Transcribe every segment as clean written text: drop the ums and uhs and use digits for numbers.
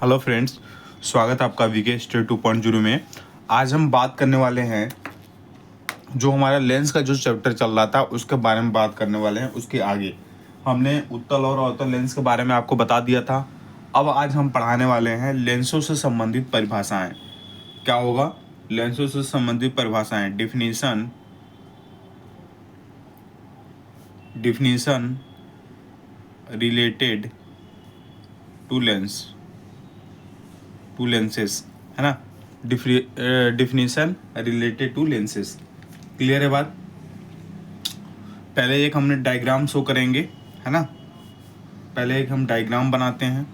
Hello friends, स्वागत है आपका वीके स्टडी 2.0 में। आज हम बात करने वाले हैं जो हमारा लेंस का जो चैप्टर चल रहा था उसके बारे में बात करने वाले हैं। उसके आगे हमने उत्तल और अवतल लेंस के बारे में आपको बता दिया था। अब आज हम पढ़ाने वाले हैं लेंसों से संबंधित परिभाषाएं। क्या होगा? लेंसों से संबंधित परिभाषाएं। डिफिनीशन रिलेटेड टू लेंसेस, है ना। Definition related to lenses. Clear है बात? पहले एक हमने डायग्राम शो करेंगे, है ना। पहले एक हम डायग्राम बनाते हैं।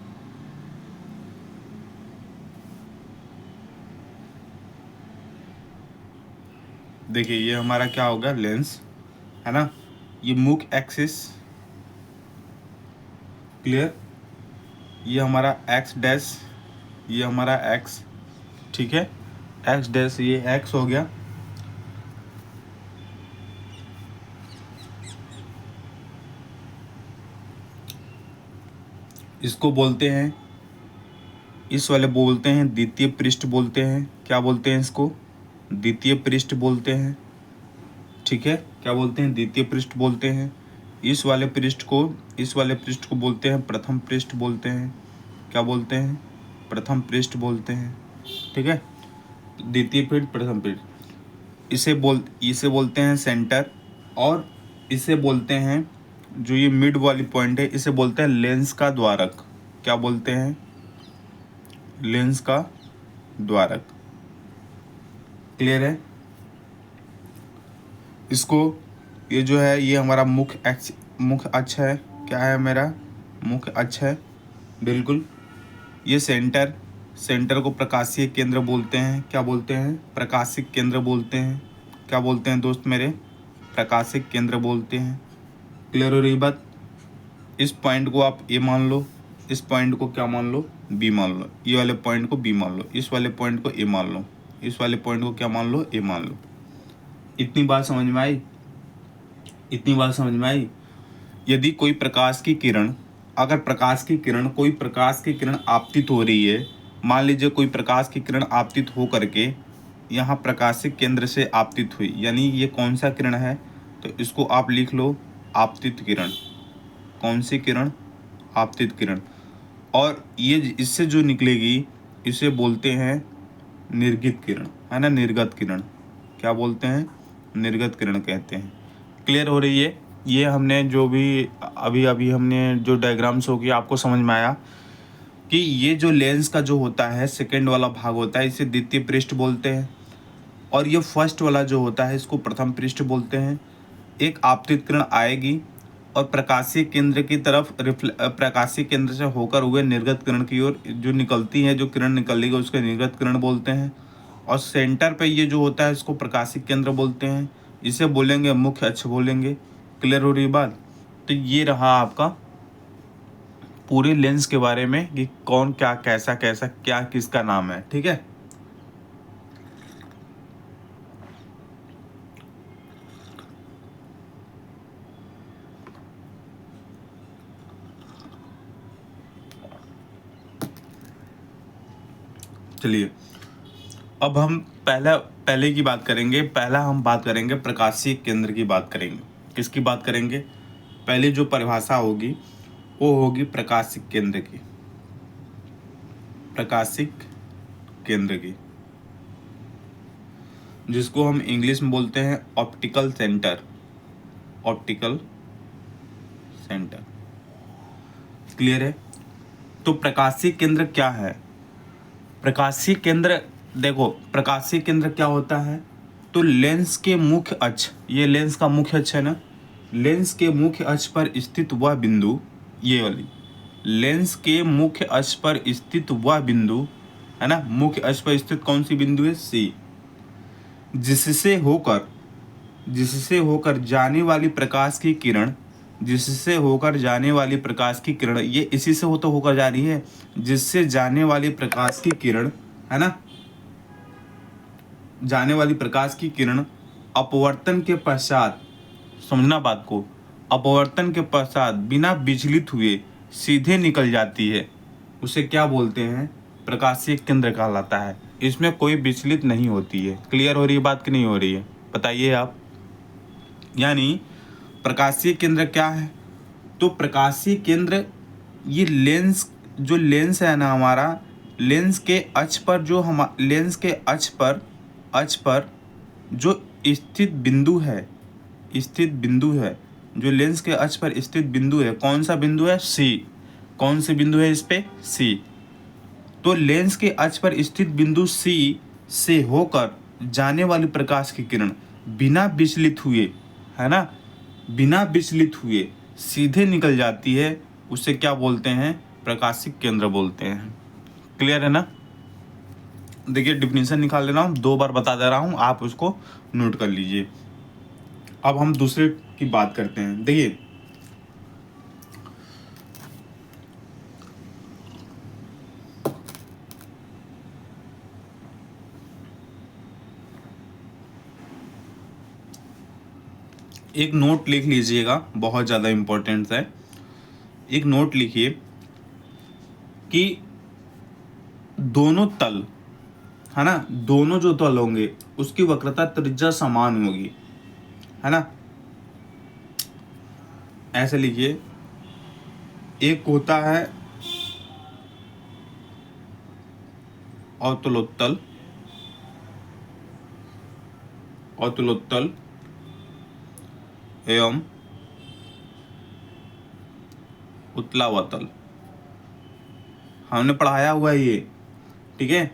देखिए ये हमारा क्या होगा, लेंस, है ना। ये मुख्य एक्सिस, क्लियर। ये हमारा एक्स डैश, ये हमारा एक्स, ठीक है। एक्स डैश, ये एक्स हो गया। इसको बोलते हैं, इस वाले बोलते हैं द्वितीय पृष्ठ बोलते हैं। क्या बोलते हैं इसको? द्वितीय पृष्ठ बोलते हैं, ठीक है। क्या बोलते हैं? द्वितीय पृष्ठ बोलते हैं। इस वाले पृष्ठ को बोलते हैं प्रथम पृष्ठ बोलते हैं। क्या बोलते हैं? प्रथम पृष्ठ बोलते हैं, ठीक है। द्वितीय पृष्ठ, प्रथम पृष्ठ। इसे बोलते हैं सेंटर, और इसे बोलते हैं, जो ये मिड वाली पॉइंट है, इसे बोलते हैं लेंस का द्वारक। क्या बोलते हैं? लेंस का द्वारक। क्लियर है? इसको, ये जो है ये हमारा मुख्य अक्ष है। क्या है मेरा? मुख्य अक्ष है, बिल्कुल। ये सेंटर को प्रकाशीय केंद्र बोलते हैं। क्या बोलते हैं? प्रकाशिक केंद्र बोलते हैं। क्या बोलते हैं दोस्त मेरे? प्रकाशिक केंद्र बोलते हैं। क्लियर हो रही बात? इस पॉइंट को आप ए मान लो, इस पॉइंट को क्या मान लो? बी मान लो। ये वाले पॉइंट को बी मान लो, इस वाले पॉइंट को ए मान लो, इस वाले पॉइंट को क्या मान लो? ए मान लो। इतनी बात समझ में आई? इतनी बात समझ में आई? यदि कोई प्रकाश की किरण, अगर कोई प्रकाश की किरण आपतित हो रही है, मान लीजिए कोई प्रकाश की किरण आपतित हो करके यहाँ प्रकाशिक केंद्र से आपतित हुई, यानी ये कौन सा किरण है? तो इसको आप लिख लो आपतित किरण। कौन सी किरण? आपतित किरण। और ये इससे जो निकलेगी इसे बोलते हैं निर्गत किरण, है ना। निर्गत किरण। क्या बोलते हैं? निर्गत किरण कहते हैं। क्लियर हो रही है? ये हमने जो भी अभी हमने जो डायग्राम शो किया, आपको समझ में आया कि ये जो लेंस का जो होता है सेकेंड वाला भाग होता है, इसे द्वितीय पृष्ठ बोलते हैं, और ये फर्स्ट वाला जो होता है इसको प्रथम पृष्ठ बोलते हैं। एक आपतित किरण आएगी और प्रकाशीय केंद्र की तरफ प्रकाशीय केंद्र से होकर हुए निर्गत किरण की ओर जो निकलती है, जो किरण निकलेगी उसके निर्गत किरण बोलते हैं। और सेंटर पे ये जो होता है इसको प्रकाशिक केंद्र बोलते हैं। इसे बोलेंगे मुख्य अक्ष बोलेंगे। क्लियर हो रही बात? तो ये रहा आपका पूरे लेंस के बारे में कि कौन क्या कैसा कैसा क्या किसका नाम है, ठीक है। चलिए अब हम पहले की बात करेंगे। पहला हम बात करेंगे प्रकाशीय केंद्र की बात करेंगे। किसकी बात करेंगे? पहली जो परिभाषा होगी वो होगी प्रकाशिक केंद्र की। प्रकाशिक केंद्र की, जिसको हम इंग्लिश में बोलते हैं optical centre. Optical centre. Clear है? तो प्रकाशीय केंद्र क्या है? प्रकाशीय केंद्र, देखो प्रकाशीय केंद्र क्या होता है, तो लेंस के मुख्य अक्ष, ये लेंस का मुख्य अक्ष है ना, लेंस के मुख्य अक्ष पर स्थित वह बिंदु, ये वाली लेंस के मुख्य अक्ष पर स्थित वह बिंदु, है ना। मुख्य अक्ष पर स्थित कौन सी बिंदु है? सी। जिससे होकर जाने वाली प्रकाश की किरण, जिससे होकर जाने वाली प्रकाश की किरण, ये इसी से होकर जा रही है, जिससे जाने वाली प्रकाश की किरण, है ना, जाने वाली प्रकाश की किरण अपवर्तन के पश्चात, समझना बात को, अपवर्तन के पश्चात बिना विचलित हुए सीधे निकल जाती है। उसे क्या बोलते हैं, प्रकाशीय केंद्र कहलाता है। इसमें कोई विचलित नहीं होती है। क्लियर हो रही है बात कि नहीं हो रही है, बताइए आप। यानी प्रकाशीय केंद्र क्या है, तो प्रकाशीय केंद्र ये लेंस, जो लेंस है ना हमारा, लेंस के अक्ष पर जो हम लेंस के अक्ष पर जो स्थित बिंदु है, स्थित बिंदु है, जो लेंस के अक्ष पर स्थित बिंदु है, कौन सा बिंदु है, सी। कौन से बिंदु है इस पे, सी। तो लेंस के अक्ष पर स्थित बिंदु सी से होकर जाने वाली प्रकाश की किरण बिना विचलित हुए, है ना, बिना विचलित हुए सीधे निकल जाती है, उसे क्या बोलते हैं, प्रकाशिक केंद्र बोलते हैं। क्लियर है ना। देखिए डिफिनीशन निकाल ले रहा हूँ, 2 बार बता दे रहा हूँ, आप उसको नोट कर लीजिए। अब हम दूसरे की बात करते हैं। देखिए एक नोट लिख लीजिएगा, बहुत ज़्यादा इम्पोर्टेंट है। एक नोट लिखिए कि दोनों तल, है ना, दोनों जो तल होंगे उसकी वक्रता त्रिज्या समान होगी, है ना। ऐसे लिखिए, एक होता है अवतलोत्तल, अवतलोत्तल एवं उत्तलावतल। हमने पढ़ाया हुआ है ये, ठीक है।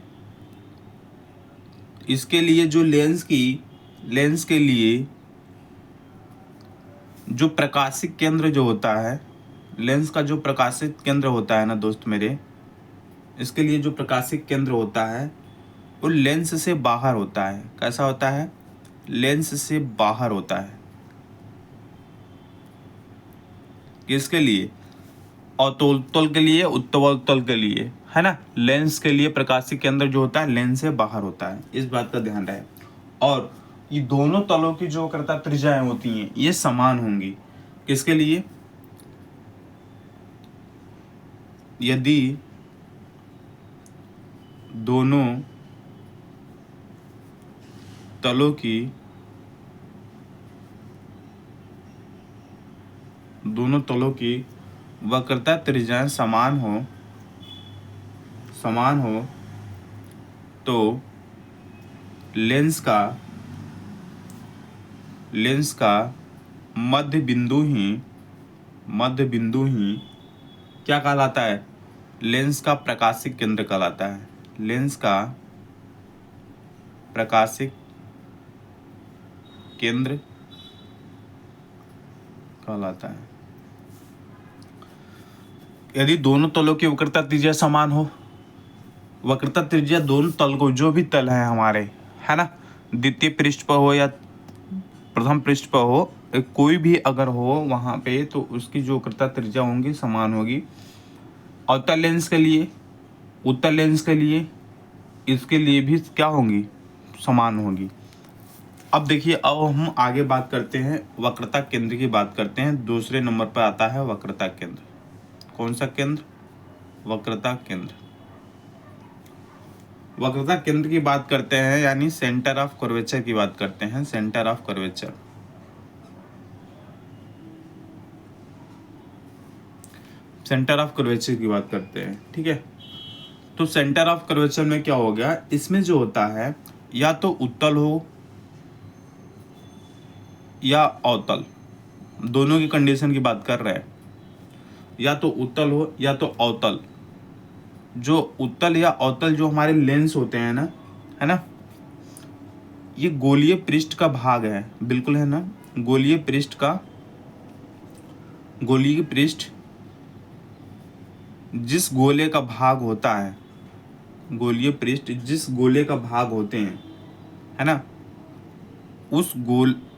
इसके लिए जो लेंस के लिए जो प्रकाशिक केंद्र जो होता है, लेंस का जो प्रकाशिक केंद्र होता है ना दोस्त मेरे, इसके लिए जो प्रकाशिक केंद्र होता है वो लेंस से बाहर होता है। कैसा होता है, लेंस से बाहर होता है। किसके लिए, अवतल के लिए, उत्तल के लिए, है ना। लेंस के लिए प्रकाशिक केंद्र जो होता है लेंस से बाहर होता है, इस बात का ध्यान रहे। और ये दोनों तलों की जो वक्रता त्रिज्याएं होती हैं ये समान होंगी। किसके लिए, यदि दोनों तलों की वक्रता त्रिज्याएं समान हो तो लेंस का मध्य बिंदु ही क्या कहलाता है, लेंस का प्रकाशिक केंद्र कहलाता है। लेंस का प्रकाशिक केंद्र कहलाता है। यदि दोनों तलों की वक्रता त्रिज्या समान हो, वक्रता त्रिज्या दोनों तल को, जो भी तल है हमारे, है ना, द्वितीय पृष्ठ पर हो या प्रथम पृष्ठ पर हो, कोई भी अगर हो वहाँ पे, तो उसकी जो वक्रता त्रिज्या होंगी समान होगी। अवतल लेंस के लिए, उत्तल लेंस के लिए, इसके लिए भी क्या होंगी, समान होगी। अब देखिए, अब हम आगे बात करते हैं वक्रता केंद्र की बात करते हैं। दूसरे नंबर पर आता है वक्रता केंद्र। कौन सा केंद्र, वक्रता केंद्र। वक्रता केंद्र की बात करते हैं, यानी सेंटर ऑफ कर्वेचर की बात करते हैं। Centre of curvature, centre of curvature की बात करते हैं, ठीक है। तो सेंटर ऑफ कर्वेचर में क्या हो गया, इसमें जो होता है या तो उत्तल हो या अवतल, दोनों की कंडीशन की बात कर रहे हैं। या तो उत्तल हो या तो अवतल। जो उत्तल या अवतल जो हमारे लेंस होते हैं ना, है ना, ये गोलीय पृष्ठ का भाग है, बिल्कुल है ना। गोलीय पृष्ठ जिस गोले का भाग होता है, गोलीय पृष्ठ जिस गोले का भाग होते हैं, है ना,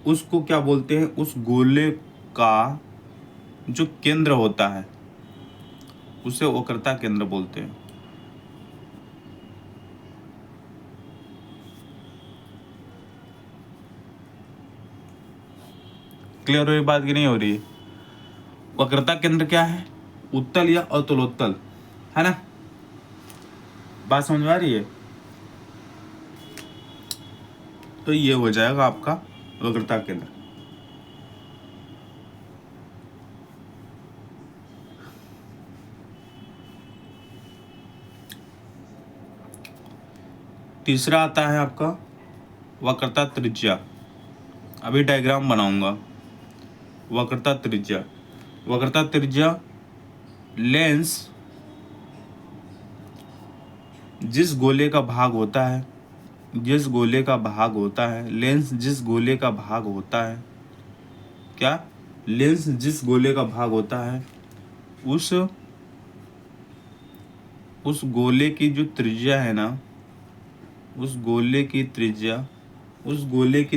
उसको क्या बोलते हैं, उस गोले का जो केंद्र होता है उसे वक्रता केंद्र बोलते हैं। क्लियर हो रही बात की नहीं हो रही है। वक्रता केंद्र क्या है, उत्तल या अवतलोत्तल, है ना। बात समझ में आ रही है? तो ये हो जाएगा आपका वक्रता केंद्र। तीसरा आता है आपका वक्रता त्रिज्या। अभी डायग्राम बनाऊंगा। वक्रता त्रिज्या, वक्रता त्रिज्या लेंस जिस गोले का भाग होता है, जिस गोले का भाग होता है, लेंस जिस गोले का भाग होता है, क्या? लेंस जिस गोले का भाग होता है उस गोले की जो त्रिज्या है ना, उस गोले की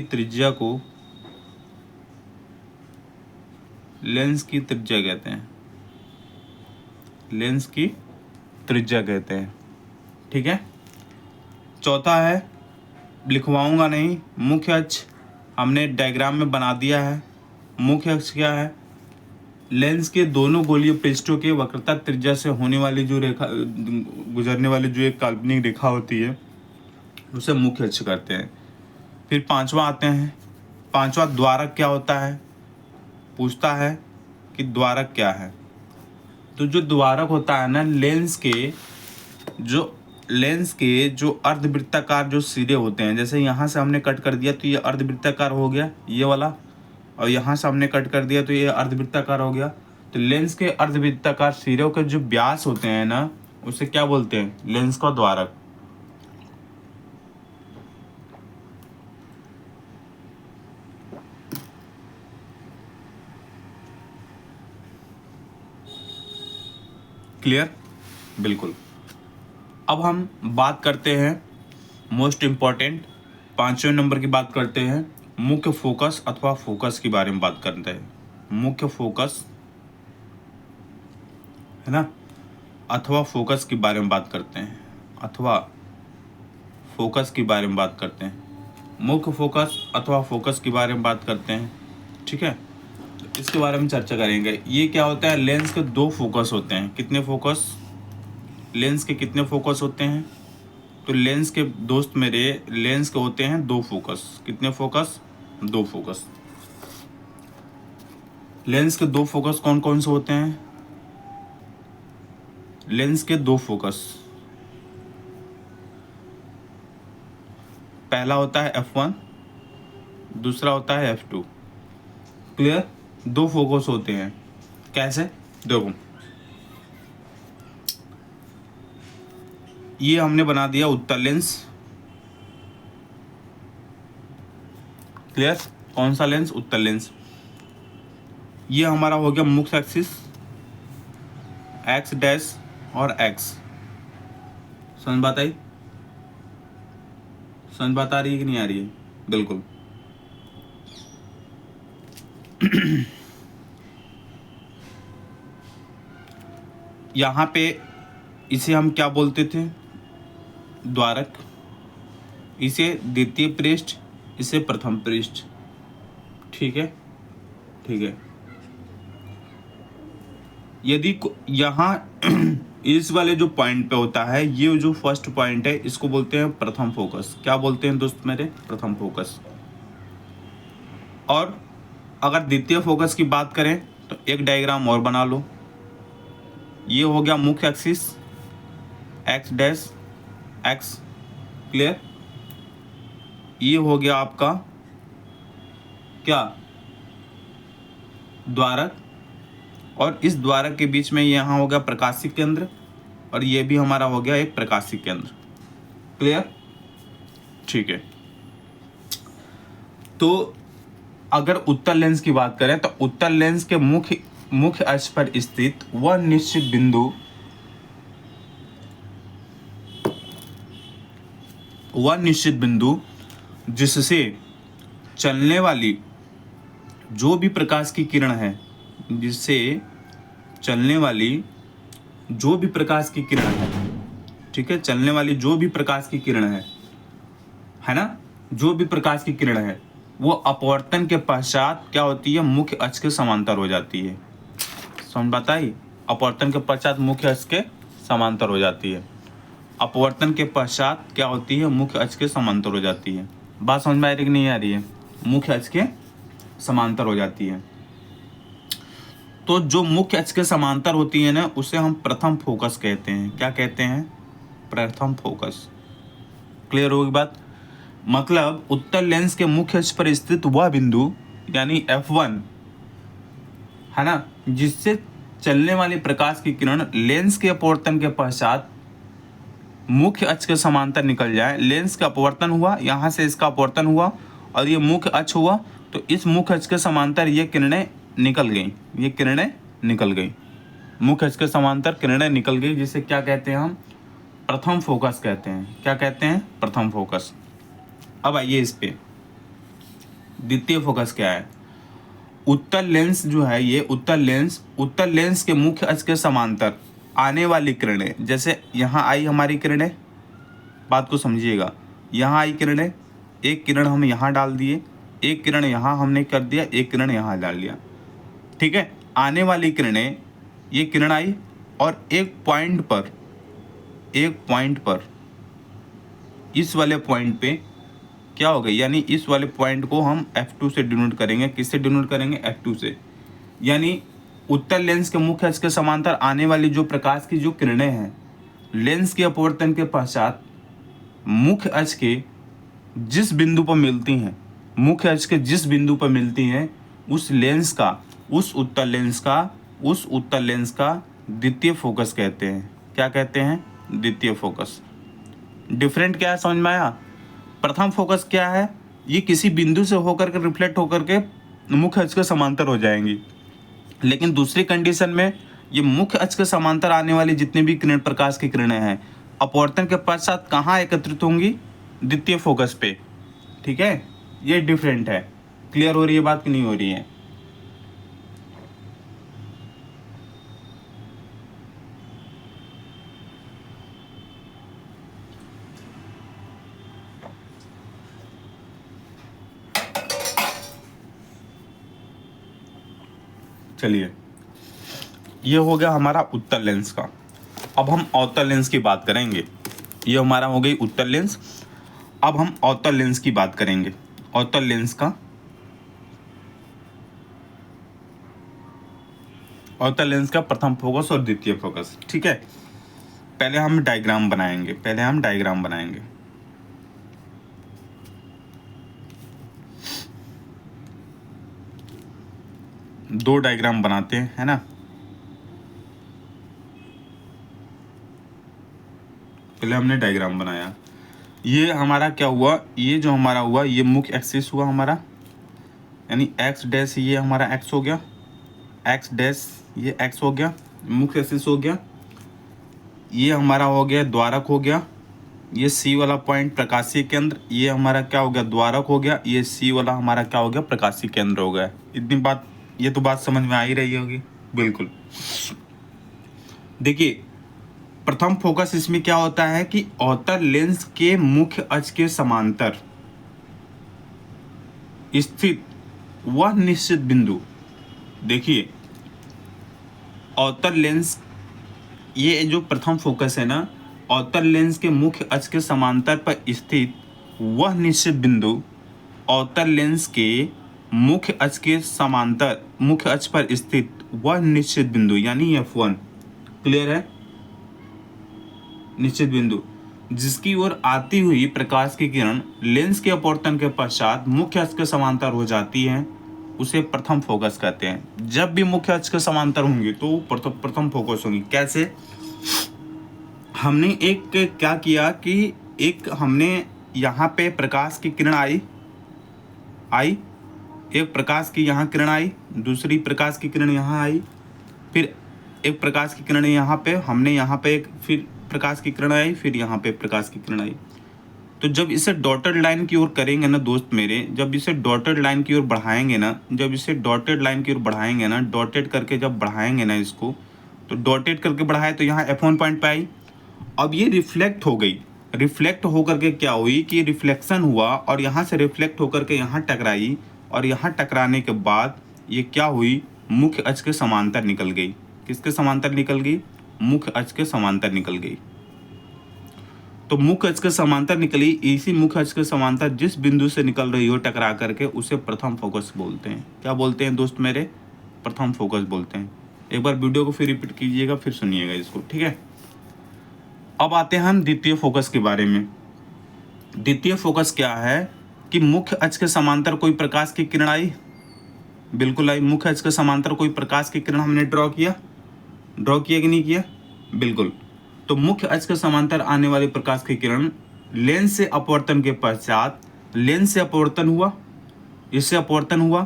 त्रिज्या को लेंस की त्रिज्या कहते हैं। लेंस की त्रिज्या कहते हैं। ठीक है। चौथा है, लिखवाऊंगा नहीं, मुख्य अक्ष हमने डायग्राम में बना दिया है। मुख्य अक्ष क्या है? लेंस के दोनों गोलीय पृष्ठों के वक्रता त्रिज्या से होने वाली जो रेखा, गुजरने वाली जो एक काल्पनिक रेखा होती है, उसे मुख्य अक्ष करते हैं। फिर पांचवा आते हैं। पांचवा द्वारक क्या होता है? पूछता है कि द्वारक क्या है। तो जो द्वारक होता है ना, लेंस के जो अर्धवृत्ताकार जो सिरे होते हैं, जैसे यहाँ से हमने कट कर दिया तो ये अर्धवृत्ताकार हो गया, ये वाला, और यहाँ से हमने कट कर दिया तो ये अर्धवृत्ताकार हो गया। तो लेंस के अर्धवृत्ताकार सिरों के जो व्यास होते हैं ना, उसे क्या बोलते हैं? लेंस का द्वारक। क्लियर? बिल्कुल। अब हम बात करते हैं मोस्ट इम्पॉर्टेंट 5वें नंबर की बात करते हैं, मुख्य फोकस अथवा फोकस के बारे में बात करते हैं। मुख्य फोकस है ना, अथवा फोकस के बारे में बात करते हैं, अथवा फोकस के बारे में बात करते हैं। मुख्य फोकस अथवा फोकस के बारे में बात करते हैं। ठीक है, तो इसके बारे में चर्चा करेंगे। ये क्या होता है? लेंस के दो फोकस होते हैं। कितने फोकस? लेंस के कितने फोकस होते हैं? तो लेंस के दोस्त मेरे, लेंस के होते हैं दो फोकस। कितने फोकस? दो फोकस। लेंस के दो फोकस कौन कौन से होते हैं? लेंस के दो फोकस, पहला होता है F1, दूसरा होता है F2। क्लियर? दो फोकस होते हैं। कैसे? देखो, ये हमने बना दिया उत्तल लेंस। क्लियर? कौन सा लेंस? उत्तल लेंस। ये हमारा हो गया मुख्य एक्सिस, एक्स डैश और एक्स। समझ बात आई? समझ बात आ रही है कि नहीं आ रही है? बिल्कुल। यहाँ पे इसे हम क्या बोलते थे? द्वारक। इसे द्वितीय पृष्ठ, इसे प्रथम पृष्ठ। ठीक है, ठीक है। यदि यहाँ इस वाले जो पॉइंट पे होता है, ये जो फर्स्ट पॉइंट है, इसको बोलते हैं प्रथम फोकस। क्या बोलते हैं दोस्त मेरे? प्रथम फोकस। और अगर द्वितीय फोकस की बात करें तो एक डायग्राम और बना लो। ये हो गया मुख्य axis, x dash x. Clear? ये हो गया आपका क्या? द्वारक। और इस द्वारक के बीच में यहाँ हो गया प्रकाशिक केंद्र, और ये भी हमारा हो गया एक प्रकाशिक केंद्र। क्लियर? ठीक है। तो अगर उत्तल लेंस की बात करें तो उत्तल लेंस के मुख्य अक्ष पर स्थित वह निश्चित बिंदु जिससे चलने वाली जो भी प्रकाश की किरण है, जिससे चलने वाली जो भी प्रकाश की किरण है, ठीक है, चलने वाली जो भी प्रकाश की किरण है ना, जो भी प्रकाश की किरण है, वो अपवर्तन के पश्चात क्या होती है? मुख्य अक्ष के समांतर हो जाती है। समझ बात आई? अपवर्तन के पश्चात मुख्य अक्ष के समांतर हो जाती है। अपवर्तन के पश्चात क्या होती है, मुख्य अक्ष के समांतर हो जाती है। बात समझ में आ रही कि नहीं आ रही है? मुख्य अक्ष के समांतर हो जाती है। तो जो मुख्य अक्ष के समांतर होती है ना, उसे हम प्रथम फोकस कहते हैं। क्या कहते हैं? प्रथम फोकस। क्लियर होगी बात? मतलब उत्तल लेंस के मुख्य अक्ष पर स्थित वह बिंदु यानी F1 है ना, जिससे चलने वाली प्रकाश की किरण लेंस के अपवर्तन के पश्चात मुख्य अक्ष के समांतर निकल जाए। लेंस का अपवर्तन हुआ, यहाँ से इसका अपवर्तन हुआ और ये मुख्य अक्ष हुआ, तो इस मुख्य अक्ष के समांतर ये किरणें निकल गई, ये किरणें निकल गई, मुख्य अक्ष के समांतर किरणें निकल गई, जिसे क्या कहते हैं हम? प्रथम फोकस कहते हैं। क्या कहते हैं? प्रथम फोकस। अब आइए इस पे, द्वितीय फोकस क्या है? उत्तल लेंस जो है, ये उत्तल लेंस के मुख्य अक्ष के समांतर आने वाली किरणें, जैसे यहाँ आई हमारी किरणें, बात को समझिएगा, यहाँ आई किरणें, एक किरण हम यहाँ डाल दिए, एक किरण यहाँ हमने कर दिया, एक किरण यहाँ डाल दिया, ठीक है। आने वाली किरणें, ये किरण आई और एक पॉइंट पर इस वाले पॉइंट पे क्या हो गई, यानी इस वाले पॉइंट को हम F2 से डिनोट करेंगे। किससे डिनोट करेंगे? F2 से। यानी उत्तल लेंस के मुख्य अक्ष के समांतर आने वाली जो प्रकाश की जो किरणें हैं, लेंस के अपवर्तन के पश्चात मुख्य अक्ष के जिस बिंदु पर मिलती हैं, मुख्य अक्ष के जिस बिंदु पर मिलती हैं, उस लेंस का, उस उत्तल लेंस का द्वितीय फोकस कहते हैं। क्या कहते हैं? द्वितीय फोकस। डिफरेंट क्या है, समझ में आया? प्रथम फोकस क्या है? ये किसी बिंदु से होकर के रिफ्लेक्ट होकर के मुख्य अक्ष के समांतर हो जाएंगी। लेकिन दूसरी कंडीशन में ये मुख्य अक्ष के समांतर आने वाली जितनी भी किरण, प्रकाश की किरणें हैं, अपवर्तन के पश्चात कहाँ एकत्रित होंगी? द्वितीय फोकस पे, ठीक है। ये डिफरेंट है। क्लियर हो रही है बात कि नहीं हो रही है? चलिए, ये हो गया हमारा उत्तल लेंस का। अब हम अवतल लेंस की बात करेंगे। ये हमारा हो गई उत्तल लेंस। अब हम अवतल लेंस की बात करेंगे। अवतल लेंस का प्रथम फोकस और द्वितीय फोकस, ठीक है। पहले हम डायग्राम बनाएंगे। दो डायग्राम बनाते हैं, है ना। पहले हमने डायग्राम बनाया, ये हमारा क्या हुआ, ये जो हमारा हुआ, ये मुख्य एक्सिस हुआ हमारा, यानी एक्स डैश, ये हमारा एक्स हो गया, एक्स डैश ये एक्स हो गया, मुख्य एक्सिस हो गया। ये हमारा हो गया द्वारक हो गया, ये सी वाला पॉइंट प्रकाशीय केंद्र, ये हमारा क्या हो गया? द्वारक हो गया। ये सी वाला हमारा क्या हो गया? प्रकाशीय केंद्र हो गया। इतनी बात, ये तो बात समझ में आ ही रही होगी। बिल्कुल। देखिए, प्रथम फोकस इसमें क्या होता है कि अवतल लेंस के मुख्य अक्ष के समांतर स्थित वह निश्चित बिंदु, देखिए अवतल लेंस, ये जो प्रथम फोकस है ना, अवतल लेंस के मुख्य अक्ष के समांतर पर स्थित वह निश्चित बिंदु, अवतल लेंस के मुख्य अक्ष के समांतर, मुख्य अक्ष पर स्थित वह निश्चित बिंदु यानी F1। क्लियर है? निश्चित बिंदु जिसकी ओर आती हुई प्रकाश की किरण लेंस के अपवर्तन के पश्चात मुख्य अक्ष के समांतर हो जाती है, उसे प्रथम फोकस कहते हैं। जब भी मुख्य अक्ष के समांतर होंगे तो प्रथम फोकस होंगी। कैसे? हमने एक क्या किया कि एक हमने यहाँ पे प्रकाश की किरण आई, एक प्रकाश की यहाँ किरण आई, दूसरी प्रकाश की किरण यहाँ आई, फिर एक प्रकाश की किरण यहाँ पे, हमने यहाँ पे एक फिर प्रकाश की किरण आई, फिर यहाँ पे प्रकाश की किरण आई। तो जब इसे डॉटेड लाइन की ओर करेंगे ना दोस्त मेरे, जब इसे डॉटेड लाइन की ओर बढ़ाएंगे ना, डॉटेड करके जब बढ़ाएंगे ना इसको, तो डॉटेड करके बढ़ाए तो यहाँ F1 पॉइंट पे आई। अब ये रिफ्लेक्ट हो गई, रिफ्लेक्ट होकर के क्या हुई कि रिफ्लेक्शन हुआ और यहाँ से रिफ्लेक्ट होकर के यहाँ टकराई, और यहाँ टकराने के बाद ये क्या हुई? मुख्य अक्ष के समांतर निकल गई। किसके समांतर निकल गई? मुख्य अक्ष के समांतर निकल गई। तो मुख्य अक्ष के समांतर निकली, इसी मुख्य अक्ष के समांतर जिस बिंदु से निकल रही हो टकरा करके उसे प्रथम फोकस बोलते हैं। क्या बोलते हैं दोस्त मेरे? प्रथम फोकस बोलते हैं। एक बार वीडियो को फिर रिपीट कीजिएगा, फिर सुनिएगा इसको, ठीक है। अब आते हैं हम द्वितीय फोकस के बारे में। द्वितीय फोकस क्या है कि मुख्य अक्ष के समांतर कोई प्रकाश की किरण आई, बिल्कुल आई। मुख्य अक्ष के समांतर कोई प्रकाश की किरण हमने ड्रॉ किया कि नहीं किया? बिल्कुल। तो मुख्य अक्ष के समांतर आने वाली प्रकाश की किरण लेंस से अपवर्तन के पश्चात, लेंस से अपवर्तन हुआ, इससे अपवर्तन हुआ,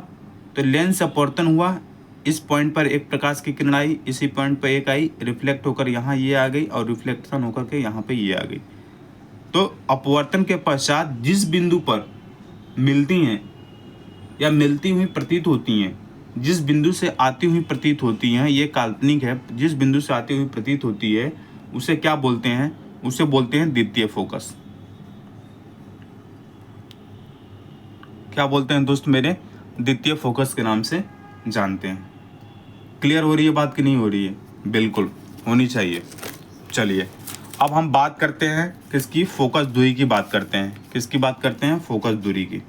तो लेंस से अपवर्तन हुआ, इस पॉइंट पर एक प्रकाश की किरण आई, इसी पॉइंट पर एक आई, रिफ्लेक्ट होकर यहाँ ये आ गई और रिफ्लेक्शन होकर के यहाँ पे ये आ गई। तो अपवर्तन के पश्चात जिस बिंदु पर मिलती हैं या मिलती हुई प्रतीत होती हैं, जिस बिंदु से आती हुई प्रतीत होती हैं, ये काल्पनिक है, जिस बिंदु से आती हुई प्रतीत होती है उसे क्या बोलते हैं? उसे बोलते हैं द्वितीय फोकस। क्या बोलते हैं दोस्त मेरे? द्वितीय फोकस के नाम से जानते हैं। क्लियर हो रही है बात कि नहीं हो रही है? बिल्कुल होनी चाहिए। चलिए अब हम बात करते हैं किसकी? फोकस दूरी की बात करते हैं। किसकी बात करते हैं? फोकस दूरी की।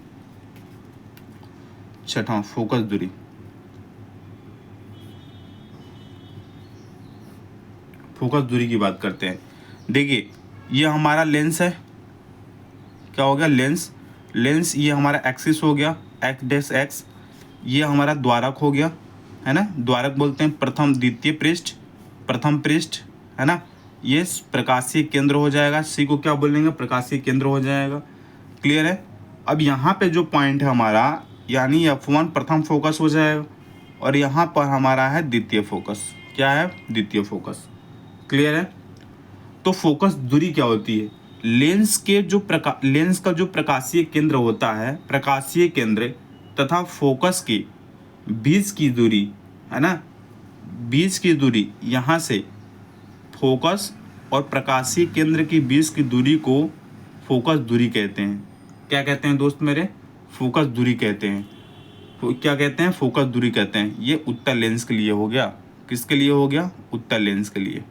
छठा, फोकस दूरी। फोकस दूरी की बात करते हैं। देखिए ये हमारा लेंस है, क्या हो गया? लेंस ये हमारा एक्सिस हो गया, एक्स डैश एक्स। ये हमारा द्वारक हो गया, है ना। द्वारक बोलते हैं प्रथम द्वितीय पृष्ठ, प्रथम पृष्ठ, है ना। ये प्रकाशीय केंद्र हो जाएगा, सी को क्या बोलेंगे? प्रकाशीय केंद्र हो जाएगा। क्लियर है? अब यहाँ पे जो पॉइंट है हमारा, यानी F1 प्रथम फोकस हो जाएगा और यहाँ पर हमारा है द्वितीय फोकस। क्या है? द्वितीय फोकस। क्लियर है? तो फोकस दूरी क्या होती है? लेंस का जो प्रकाशीय केंद्र होता है, प्रकाशीय केंद्र तथा फोकस के बीच की दूरी, है ना, बीच की दूरी, यहाँ से फोकस और प्रकाशीय केंद्र के बीच की दूरी को फोकस दूरी कहते हैं। क्या कहते हैं दोस्त मेरे? फोकस दूरी कहते हैं। क्या कहते हैं? फोकस दूरी कहते हैं। ये उत्तल लेंस के लिए हो गया। किसके लिए हो गया? उत्तल लेंस के लिए।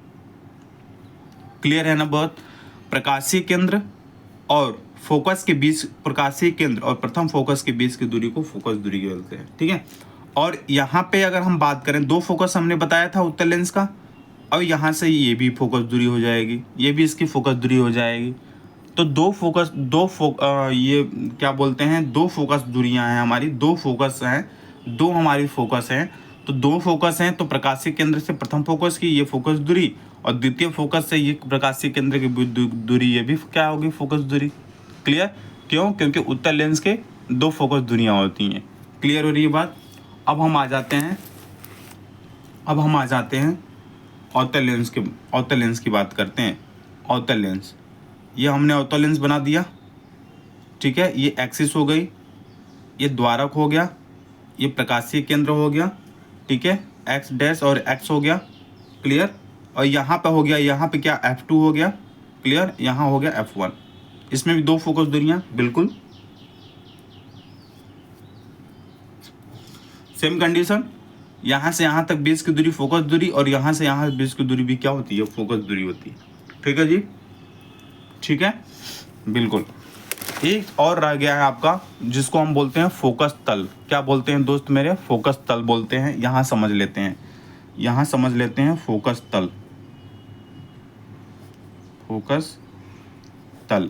क्लियर है ना बहुत? प्रकाशीय केंद्र और फोकस के बीच, प्रकाशीय केंद्र और प्रथम फोकस के बीच की दूरी को फोकस दूरी बोलते हैं, ठीक है। और यहाँ पे अगर हम बात करें, दो फोकस हमने बताया था उत्तल लेंस का, और यहाँ से ये भी फोकस दूरी हो जाएगी, ये भी इसकी फोकस दूरी हो जाएगी। तो ये क्या बोलते हैं? दो फोकस दूरियां हैं हमारी, दो फोकस हैं, दो हमारी फोकस हैं। तो दो फोकस हैं, तो प्रकाशीय केंद्र से प्रथम फोकस की ये फोकस दूरी और द्वितीय फोकस से ये प्रकाशीय केंद्र की दूरी, ये भी क्या होगी? फोकस दूरी। क्लियर? क्यों? क्योंकि उत्तल लेंस के दो फोकस दूरियां होती हैं। क्लियर हो रही है बात? अब हम आ जाते हैं अवतल लेंस की बात करते हैं। अवतल लेंस, ये हमने अवतल लेंस बना दिया, ठीक है। ये एक्सिस हो गई, ये द्वारक हो गया, ये प्रकाशीय केंद्र हो गया, ठीक है। एक्स डैश और एक्स हो गया, क्लियर। और यहाँ पे हो गया, यहाँ पे क्या? F2 हो गया, क्लियर। यहाँ हो गया F1। इसमें भी दो फोकस दूरियां, बिल्कुल सेम कंडीशन। यहाँ से यहाँ तक बीच की दूरी फोकस दूरी और यहाँ से यहाँ बीच की दूरी भी क्या होती है? फोकस दूरी होती है। ठीक है जी, ठीक है, बिल्कुल। एक और रह गया है आपका, जिसको हम बोलते हैं फोकस तल। क्या बोलते हैं दोस्त मेरे? फोकस तल बोलते हैं। यहाँ समझ लेते हैं, यहाँ समझ लेते हैं फोकस तल। फोकस तल,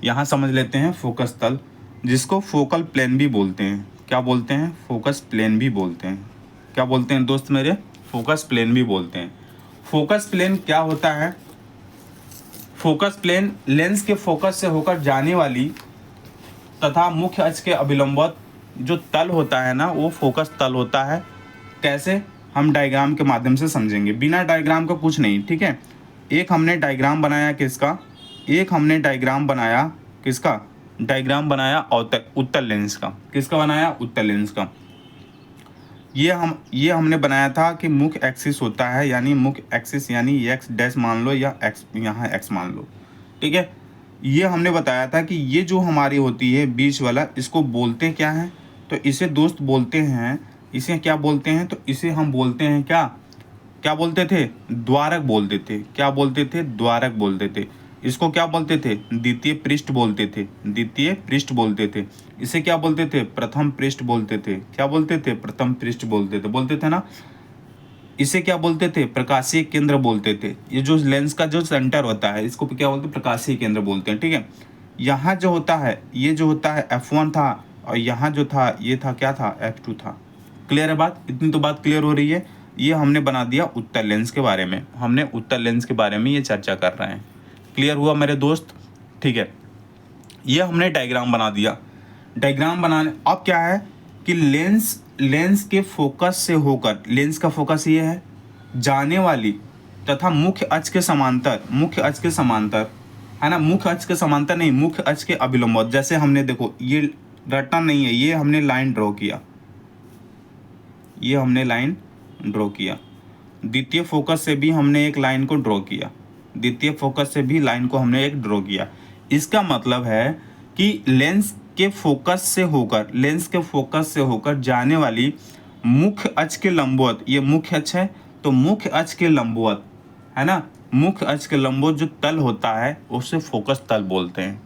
यहाँ समझ लेते हैं फोकस तल, जिसको फोकल प्लेन भी बोलते हैं। क्या बोलते हैं? फोकस प्लेन भी बोलते हैं। क्या बोलते हैं दोस्त मेरे? फोकस प्लेन भी बोलते हैं। फोकस प्लेन क्या होता है? फोकस प्लेन लेंस के फोकस से होकर जाने वाली तथा मुख्य अक्ष के अभिलंबवत जो तल होता है ना, वो फोकस तल होता है। कैसे? हम डायग्राम के माध्यम से समझेंगे, बिना डायग्राम का कुछ नहीं, ठीक है। एक हमने डायग्राम बनाया किसका? डायग्राम बनाया उत्तल लेंस का। किसका बनाया? उत्तल लेंस का। ये हमने बनाया था कि मुख्य एक्सिस होता है, यानी मुख्य एक्सिस यानी एक्स डैश मान लो या एक्स, यहाँ एक्स मान लो, ठीक है। ये हमने बताया था कि ये जो हमारी होती है बीच वाला, इसको बोलते क्या हैं? तो इसे दोस्त बोलते हैं, इसे क्या बोलते हैं? तो इसे हम बोलते हैं क्या बोलते थे? द्वारक बोलते थे। क्या बोलते थे? द्वारक बोलते थे। इसको क्या बोलते थे? द्वितीय पृष्ठ बोलते थे, द्वितीय पृष्ठ बोलते थे। इसे क्या बोलते थे? प्रथम पृष्ठ बोलते थे। क्या बोलते थे? प्रथम पृष्ठ बोलते थे ना। इसे क्या बोलते थे? प्रकाशीय केंद्र बोलते थे। ये जो लेंस का जो सेंटर होता है इसको क्या बोलते हैं? प्रकाशीय केंद्र बोलते हैं। ठीक है, यहाँ जो होता है, ये जो होता है F1 था, और यहाँ जो था ये था, क्या था? F2 था। क्लियर है बात? इतनी तो बात क्लियर हो रही है। ये हमने बना दिया उत्तर लेंस के बारे में, हमने उत्तर लेंस के बारे में ये चर्चा कर रहे हैं। क्लियर हुआ मेरे दोस्त? ठीक है, ये हमने डायग्राम बना दिया। डायग्राम बनाने अब क्या है कि लेंस के फोकस से होकर, लेंस का फोकस ये है, जाने वाली तथा मुख्य अक्ष के समांतर, मुख्य अक्ष के समांतर है ना, मुख्य अक्ष के समांतर नहीं, मुख्य अक्ष के अभिलंब। जैसे हमने देखो, ये रटना नहीं है, ये हमने लाइन ड्रॉ किया, ये हमने लाइन ड्रॉ किया। द्वितीय फोकस से भी हमने एक लाइन को ड्रॉ किया, द्वितीय फोकस से भी लाइन को हमने एक ड्रॉ किया। इसका मतलब है कि लेंस के फोकस से होकर, लेंस के फोकस से होकर जाने वाली मुख्य अक्ष के लंबवत, ये मुख्य अक्ष है तो मुख्य अक्ष के लंबवत है ना, मुख्य अक्ष के लंबवत जो तल होता है उसे फोकस तल बोलते हैं।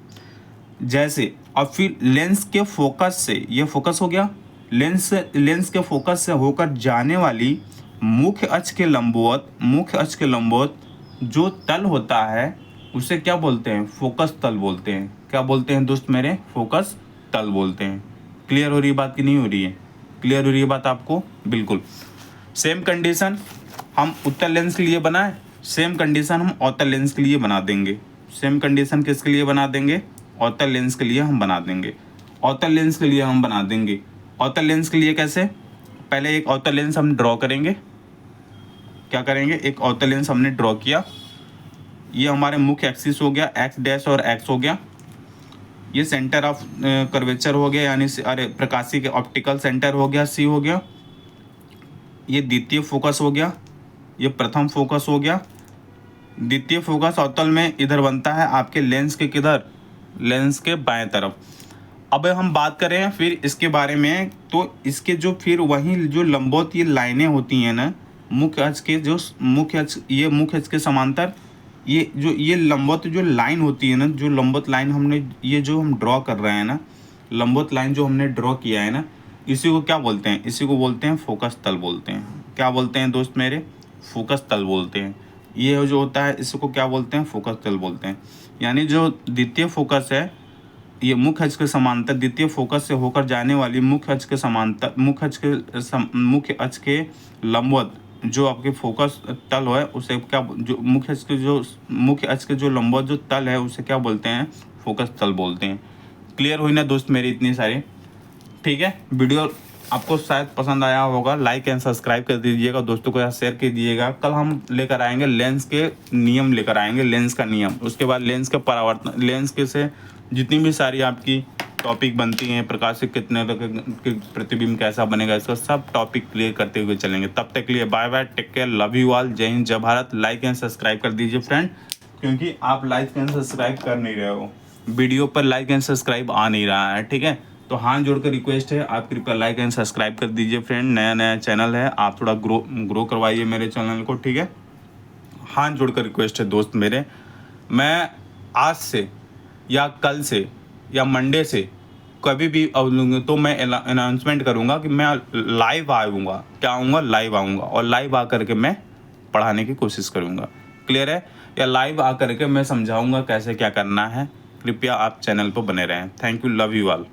जैसे अब फिर लेंस के फोकस से, ये फोकस हो गया, लेंस के फोकस से होकर जाने वाली मुख्य अक्ष के लंबवत, मुख्य अक्ष के लंबवत जो तल होता है उसे क्या बोलते हैं? फोकस तल बोलते हैं। क्या बोलते हैं दोस्त मेरे? फोकस तल बोलते हैं। क्लियर हो रही है बात कि नहीं हो रही है? क्लियर हो रही है बात आपको? बिल्कुल। सेम कंडीशन हम उत्तर लेंस के लिए बनाए, सेम कंडीशन हम अवतल लेंस के लिए बना देंगे। सेम कंडीशन किसके लिए बना देंगे? अवतल लेंस के लिए हम बना देंगे। अवतल लेंस के लिए हम बना देंगे। अवतल लेंस के लिए कैसे? पहले एक अवतल लेंस हम ड्रॉ करेंगे। क्या करेंगे? एक अवतल लेंस हमने ड्रॉ किया, ये हमारे मुख्य एक्सिस हो गया, एक्स डैश और एक्स हो गया, ये सेंटर ऑफ कर्वेचर हो गया, यानी अरे प्रकाशीय के ऑप्टिकल सेंटर हो गया, सी हो गया, ये द्वितीय फोकस हो गया, ये प्रथम फोकस हो गया। द्वितीय फोकस अवतल में इधर बनता है आपके लेंस के किधर? लेंस के बाएं तरफ। अब हम बात करें फिर इसके बारे में, तो इसके जो फिर वही जो लंबवत ये लाइनें होती हैं ना, मुख्य अक्ष के जो मुख्य अक्ष, ये मुख्य अक्ष के समांतर, ये जो ये लंबवत जो लाइन होती है ना, जो लंबवत लाइन हमने ये जो हम ड्रॉ कर रहे हैं ना, लंबवत लाइन जो हमने ड्रॉ किया है ना, इसी को क्या बोलते हैं? इसी को बोलते हैं फोकस तल बोलते हैं। क्या बोलते हैं दोस्त मेरे? फोकस तल बोलते हैं। ये जो होता है इसको क्या बोलते हैं? फोकस तल बोलते हैं। यानी जो द्वितीय फोकस है, ये मुख्य अक्ष के समांतर, द्वितीय फोकस से होकर जाने वाली मुख्य अक्ष के समांतर, मुख्य अक्ष के लंबवत जो आपके फोकस तल है उसे क्या, जो मुख्य अक्ष के जो लंबवत जो तल है उसे क्या बोलते हैं? फोकस तल बोलते हैं। क्लियर हुई ना दोस्त मेरी इतनी सारी? ठीक है, वीडियो आपको शायद पसंद आया होगा, लाइक एंड सब्सक्राइब कर दीजिएगा, दोस्तों को शेयर कर दीजिएगा। कल हम लेकर आएंगे लेंस के नियम, लेकर आएंगे लेंस का नियम, उसके बाद लेंस के परावर्तन, लेंस के से जितनी भी सारी आपकी टॉपिक बनती हैं, प्रकाश से कितने प्रतिबिंब कैसा बनेगा, इसका सब टॉपिक क्लियर करते हुए चलेंगे। तब तक के लिए bye bye, take care, love you all, जय हिंद, जय भारत। लाइक एंड सब्सक्राइब कर दीजिए फ्रेंड, क्योंकि आप लाइक एंड सब्सक्राइब कर नहीं रहे हो, वीडियो पर लाइक एंड सब्सक्राइब आ नहीं रहा है। ठीक है, तो हाथ जोड़कर रिक्वेस्ट है, आप कृपया लाइक एंड सब्सक्राइब कर दीजिए फ्रेंड। नया चैनल है, आप थोड़ा ग्रो करवाइए मेरे चैनल को। ठीक है, हाथ जोड़कर रिक्वेस्ट है दोस्त मेरे। मैं आज से या कल से या मंडे से कभी भी तो मैं अनाउंसमेंट करूँगा कि मैं लाइव आऊँगा। क्या आऊँगा? लाइव आऊँगा, और लाइव आकर के मैं पढ़ाने की कोशिश करूँगा। क्लियर है? या लाइव आकर के मैं समझाऊँगा कैसे क्या करना है। कृपया आप चैनल पर बने रहें। Thank you, love you all.